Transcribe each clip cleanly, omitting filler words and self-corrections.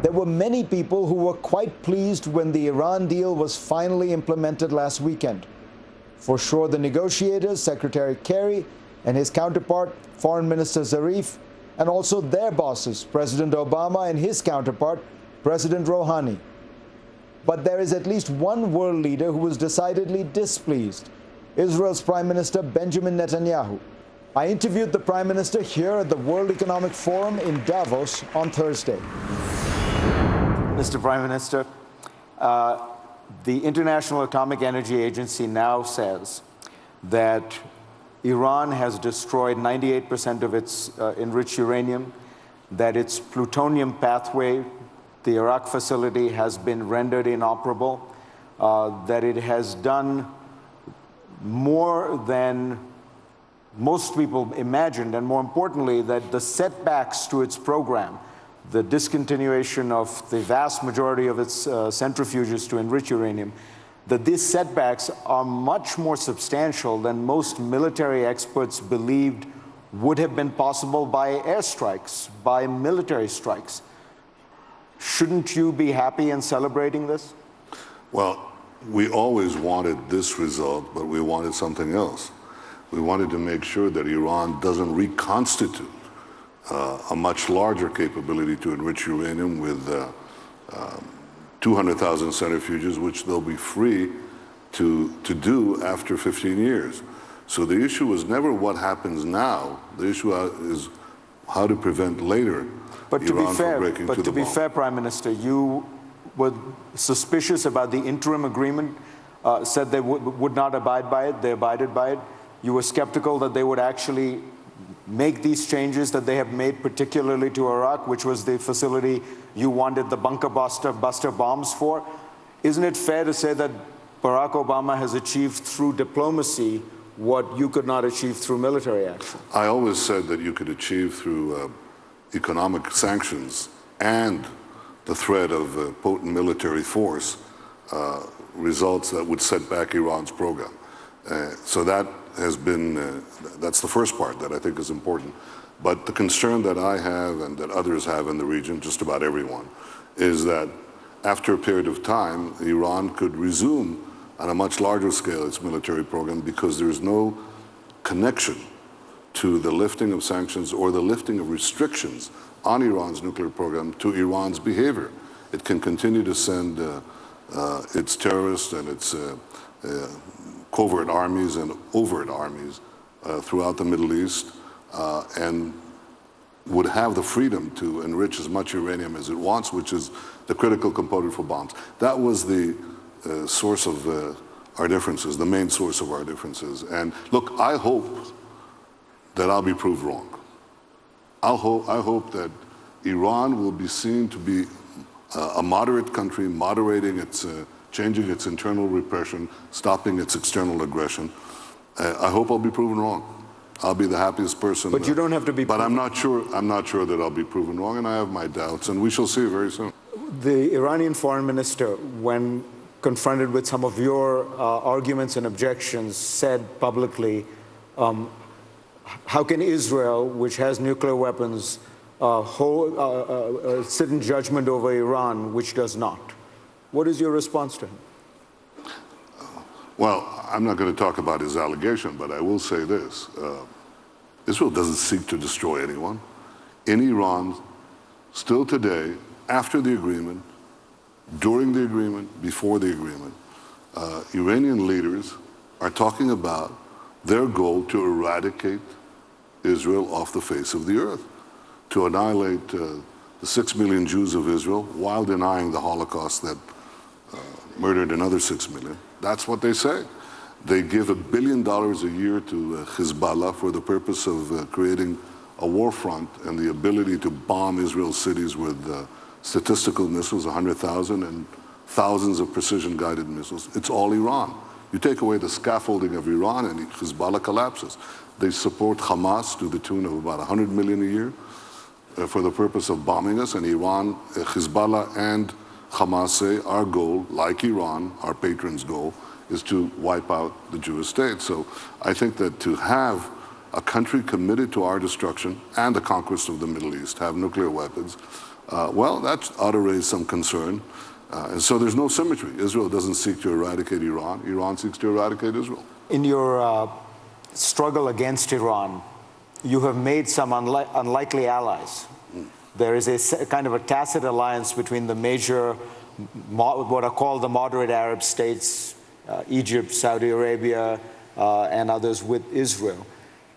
There were many people who were quite pleased when the Iran deal was finally implemented last weekend. For sure, the negotiators, Secretary Kerry and his counterpart, Foreign Minister Zarif, and also their bosses, President Obama and his counterpart, President Rouhani. But there is at least one world leader who was decidedly displeased, Israel's Prime Minister Benjamin Netanyahu. I interviewed the Prime Minister here at the World Economic Forum in Davos on Thursday. Mr. Prime Minister, the International Atomic Energy Agency now says that Iran has destroyed 98% of its enriched uranium, that its plutonium pathway, the Iraq facility, has been rendered inoperable, that it has done more than most people imagined, and more importantly, that the setbacks to its program, the discontinuation of the vast majority of its centrifuges to enrich uranium, that these setbacks are much more substantial than most military experts believed would have been possible by airstrikes, by military strikes. Shouldn't you be happy and celebrating this? Well, we always wanted this result, but we wanted something else. We wanted to make sure that Iran doesn't reconstitute a much larger capability to enrich uranium with 200,000 centrifuges, which they'll be free to do after 15 years. So the issue was never what happens now. The issue is how to prevent later Iran from breaking to the bomb. But to be fair, Prime Minister, you were suspicious about the interim agreement, said they would not abide by it. They abided by it. You were skeptical that they would actually make these changes that they have made, particularly to Iraq, which was the facility you wanted the bunker buster bombs for. Isn't it fair to say that Barack Obama has achieved through diplomacy what you could not achieve through military action? I always said that you could achieve through economic sanctions and the threat of potent military force results that would set back Iran's program. So that has been, that's the first part that I think is important. But the concern that I have and that others have in the region, just about everyone, is that after a period of time, Iran could resume on a much larger scale its military program because there's no connection to the lifting of sanctions or the lifting of restrictions on Iran's nuclear program to Iran's behavior. It can continue to send its terrorists and its covert armies and overt armies throughout the Middle East and would have the freedom to enrich as much uranium as it wants, which is the critical component for bombs. That was the source of our differences, the main source of our differences. And look, I hope that I'll be proved wrong. I hope that Iran will be seen to be a moderate country, moderating its changing its internal repression, stopping its external aggression. I hope I'll be proven wrong. I'll be the happiest person. But you don't have to be. But I'm not sure that I'll be proven wrong, and I have my doubts, and we shall see very soon. The Iranian foreign minister, when confronted with some of your arguments and objections, said publicly, how can Israel, which has nuclear weapons, sit in judgment over Iran, which does not? What is your response to him? Well, I'm not going to talk about his allegation, but I will say this. Israel doesn't seek to destroy anyone. In Iran, still today, after the agreement, during the agreement, before the agreement, Iranian leaders are talking about their goal to eradicate Israel off the face of the earth, to annihilate the 6 million Jews of Israel while denying the Holocaust that murdered another 6 million. That's what they say. They give $1 billion a year to Hezbollah for the purpose of creating a war front and the ability to bomb Israel's cities with statistical missiles, 100,000, and thousands of precision-guided missiles. It's all Iran. You take away the scaffolding of Iran and Hezbollah collapses. They support Hamas to the tune of about 100 million a year for the purpose of bombing us, and Iran, Hezbollah and Hamas say our goal, like Iran, our patron's goal, is to wipe out the Jewish state. So I think that to have a country committed to our destruction and the conquest of the Middle East, have nuclear weapons, Well, that ought to raise some concern. And so there's no symmetry. Israel doesn't seek to eradicate Iran. Iran seeks to eradicate Israel. In your struggle against Iran, you have made some unlikely allies. There is a kind of a tacit alliance between the major, what are called the moderate Arab states, Egypt, Saudi Arabia, and others with Israel.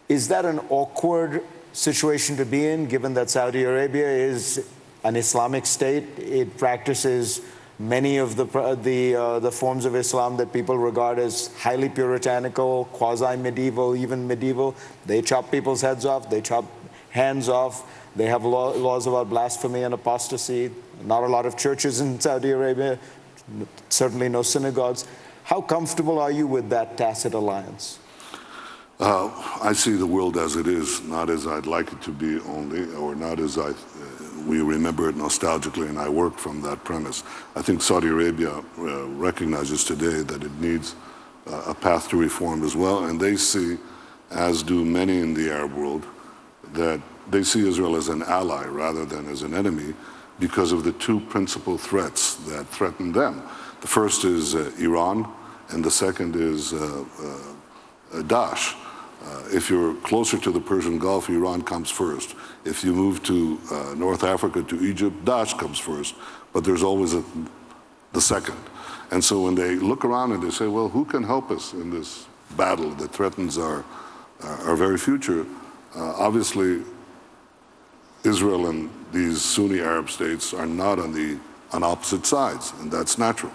Is that an awkward situation to be in, given that Saudi Arabia is an Islamic state? It practices many of the forms of Islam that people regard as highly puritanical, quasi-medieval, even medieval. They chop people's heads off, they chop hands off. They have laws about blasphemy and apostasy. Not a lot of churches in Saudi Arabia, certainly no synagogues. How comfortable are you with that tacit alliance? I see the world as it is, not as I'd like it to be only, or not as we remember it nostalgically, and I work from that premise. I think Saudi Arabia recognizes today that it needs a path to reform as well, and they see, as do many in the Arab world, that they see Israel as an ally rather than as an enemy because of the two principal threats that threaten them. The first is Iran, and the second is Daesh. If you're closer to the Persian Gulf, Iran comes first. If you move to North Africa, to Egypt, Daesh comes first. But there's always the second. And so when they look around and they say, well, who can help us in this battle that threatens our very future? Obviously, Israel and these Sunni Arab states are not on opposite sides, and that's natural.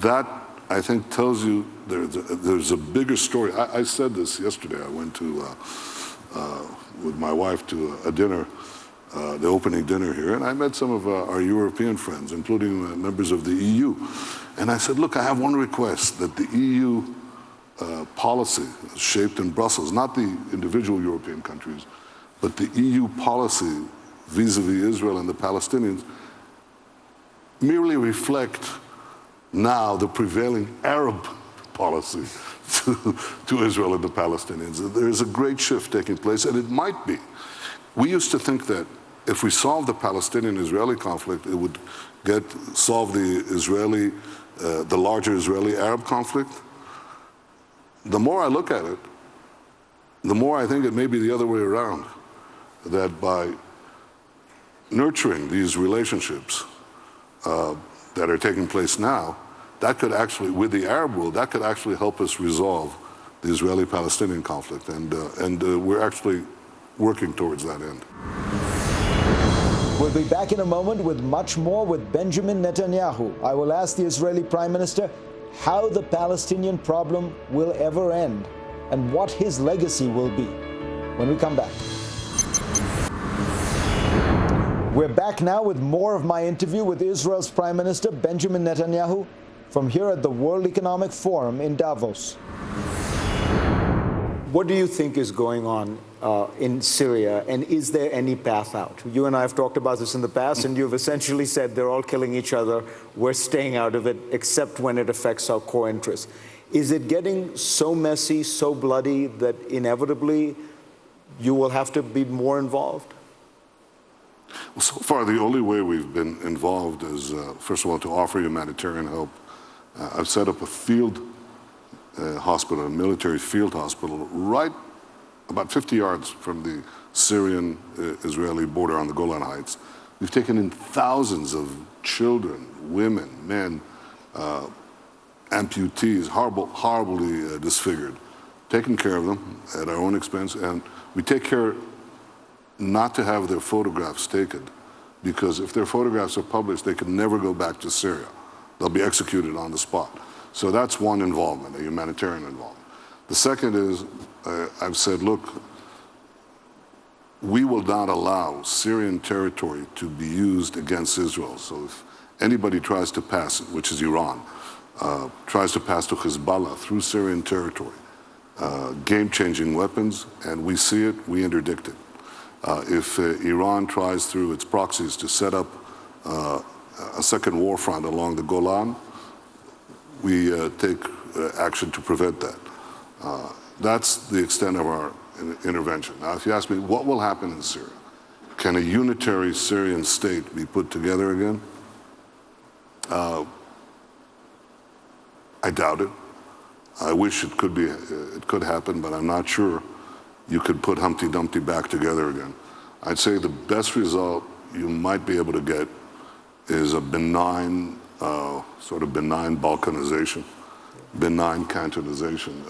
That, I think, tells you there's a bigger story. I said this yesterday. I went with my wife to a dinner, the opening dinner here, and I met some of our European friends, including members of the EU. And I said, look, I have one request, that the EU policy shaped in Brussels, not the individual European countries, but the EU policy vis-a-vis Israel and the Palestinians merely reflect now the prevailing Arab policy to Israel and the Palestinians. There is a great shift taking place, and it might be. We used to think that if we solved the Palestinian-Israeli conflict, it would solve the larger Israeli-Arab conflict. The more I look at it, the more I think it may be the other way around, that by nurturing these relationships that are taking place now, that could actually, with the Arab world, that could actually help us resolve the Israeli-Palestinian conflict, and we're actually working towards that end. We'll be back in a moment with much more with Benjamin Netanyahu. I will ask the Israeli Prime Minister how the Palestinian problem will ever end and what his legacy will be when we come back. We're back now with more of my interview with Israel's Prime Minister Benjamin Netanyahu from here at the World Economic Forum in Davos. What do you think is going on in Syria, and is there any path out? You and I have talked about this in the past, and you've essentially said they're all killing each other. We're staying out of it, except when it affects our core interests. Is it getting so messy, so bloody, that inevitably you will have to be more involved? Well, so far, the only way we've been involved is, first of all, to offer humanitarian help. I've set up a field hospital, a military field hospital, right about 50 yards from the Syrian-Israeli border on the Golan Heights. We've taken in thousands of children, women, men, amputees, horribly disfigured, taken care of them at our own expense, and we take care not to have their photographs taken, because if their photographs are published, they can never go back to Syria. They'll be executed on the spot. So that's one involvement, a humanitarian involvement. The second is, I've said, look, we will not allow Syrian territory to be used against Israel. So if anybody tries to pass, which is Iran, tries to pass to Hezbollah through Syrian territory, game-changing weapons, and we see it, we interdict it. If Iran tries through its proxies to set up a second war front along the Golan, we take action to prevent that. That's the extent of our intervention. Now, if you ask me what will happen in Syria, can a unitary Syrian state be put together again? I doubt it. I wish it could happen, but I'm not sure you could put Humpty Dumpty back together again. I'd say the best result you might be able to get is a benign, sort of benign Balkanization, benign Cantonization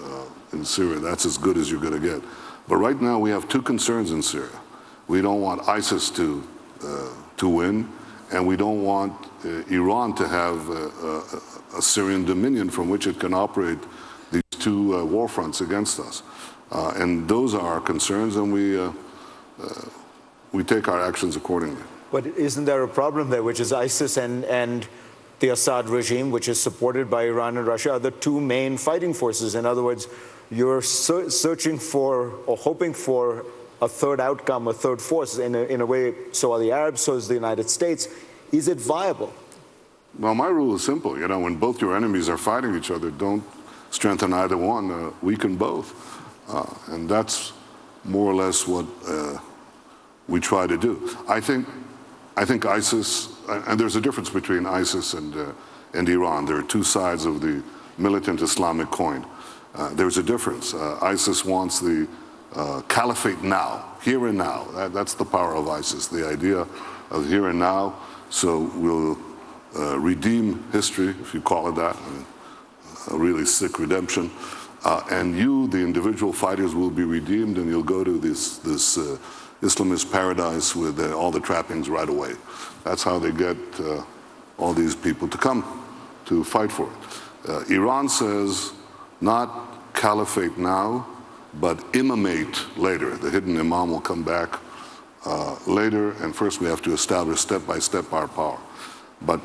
in Syria. That's as good as you're going to get. But right now we have two concerns in Syria. We don't want ISIS to win, and we don't want Iran to have a Syrian dominion from which it can operate these two war fronts against us. And those are our concerns, and we take our actions accordingly. But isn't there a problem there, which is ISIS and the Assad regime, which is supported by Iran and Russia, are the two main fighting forces? In other words, you're searching for or hoping for a third outcome, a third force, in a way. So are the Arabs, so is the United States. Is it viable? Well, my rule is simple. You know, when both your enemies are fighting each other, don't strengthen either one, weaken both. And that's more or less what we try to do. I think ISIS, and there's a difference between ISIS and Iran. There are two sides of the militant Islamic coin. There's a difference. ISIS wants the caliphate now, here and now. That's the power of ISIS, the idea of here and now. So we'll redeem history, if you call it that, a really sick redemption. And you, the individual fighters, will be redeemed, and you'll go to this Islamist paradise with all the trappings right away. That's how they get all these people to come to fight for it. Iran says not caliphate now, but imamate later. The hidden imam will come back later, and first we have to establish step by step our power. But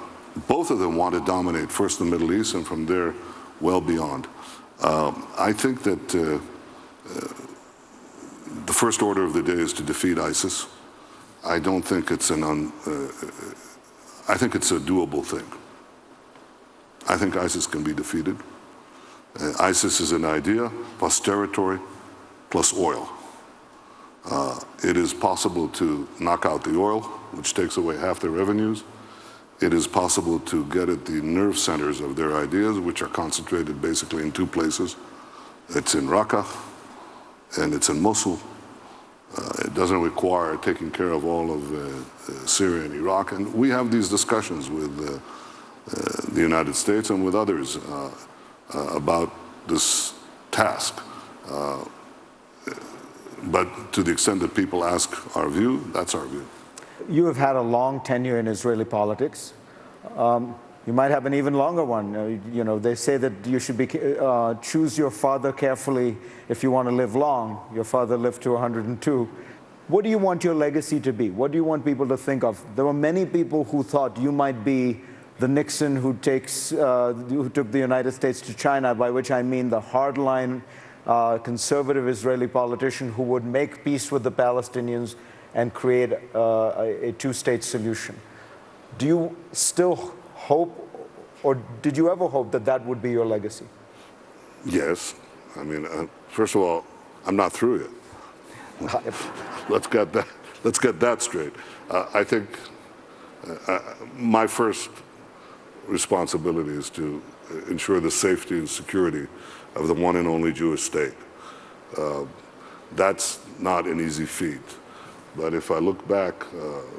both of them want to dominate first the Middle East, and from there well beyond. I think that the first order of the day is to defeat ISIS. I don't think it's I think it's a doable thing. I think ISIS can be defeated. ISIS is an idea plus territory plus oil. It is possible to knock out the oil, which takes away half their revenues. It is possible to get at the nerve centers of their ideas, which are concentrated basically in two places. It's in Raqqa and it's in Mosul. It doesn't require taking care of all of Syria and Iraq. And we have these discussions with the United States and with others about this task. But to the extent that people ask our view, that's our view. You have had a long tenure in Israeli politics. You might have an even longer one. You know, they say that you should choose your father carefully if you want to live long. Your father lived to 102. What do you want your legacy to be? What do you want people to think of? There were many people who thought you might be the Nixon who took the United States to China, by which I mean the hardline conservative Israeli politician who would make peace with the Palestinians and create a two-state solution. Do you still hope, or did you ever hope that that would be your legacy? Yes. I mean, first of all, I'm not through yet. Let's get that straight. I think my first responsibility is to ensure the safety and security of the one and only Jewish state. That's not an easy feat. But if I look back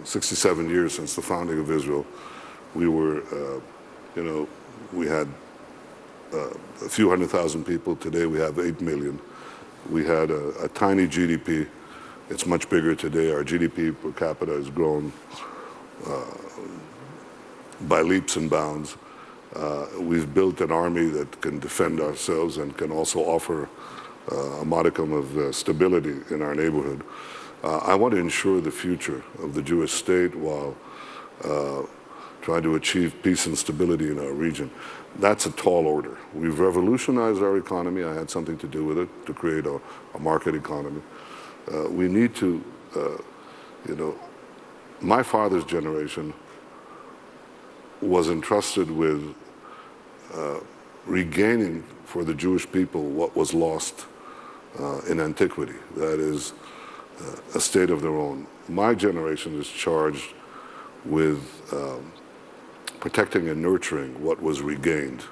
67 years since the founding of Israel, we were, we had a few 100,000 people. Today we have 8 million. We had a tiny GDP. It's much bigger today. Our GDP per capita has grown by leaps and bounds. We've built an army that can defend ourselves and can also offer a modicum of stability in our neighborhood. I want to ensure the future of the Jewish state while trying to achieve peace and stability in our region. That's a tall order. We've revolutionized our economy. I had something to do with it, to create a market economy. We need to, my father's generation was entrusted with regaining for the Jewish people what was lost in antiquity. That is, a state of their own, my generation is charged with protecting and nurturing what was regained.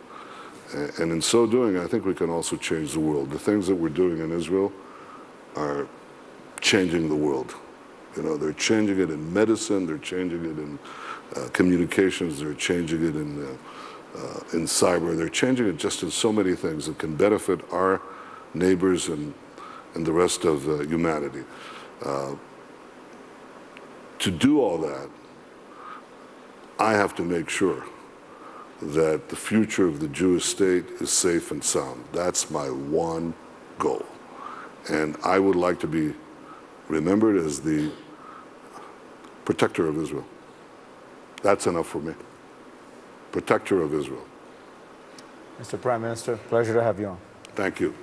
And in so doing, I think we can also change the world. The things that we're doing in Israel are changing the world. You know, they're changing it in medicine, they're changing it in communications, they're changing it in cyber, they're changing it just in so many things that can benefit our neighbors and the rest of humanity. To do all that, I have to make sure that the future of the Jewish state is safe and sound. That's my one goal. And I would like to be remembered as the protector of Israel. That's enough for me. Protector of Israel. Mr. Prime Minister, pleasure to have you on. Thank you.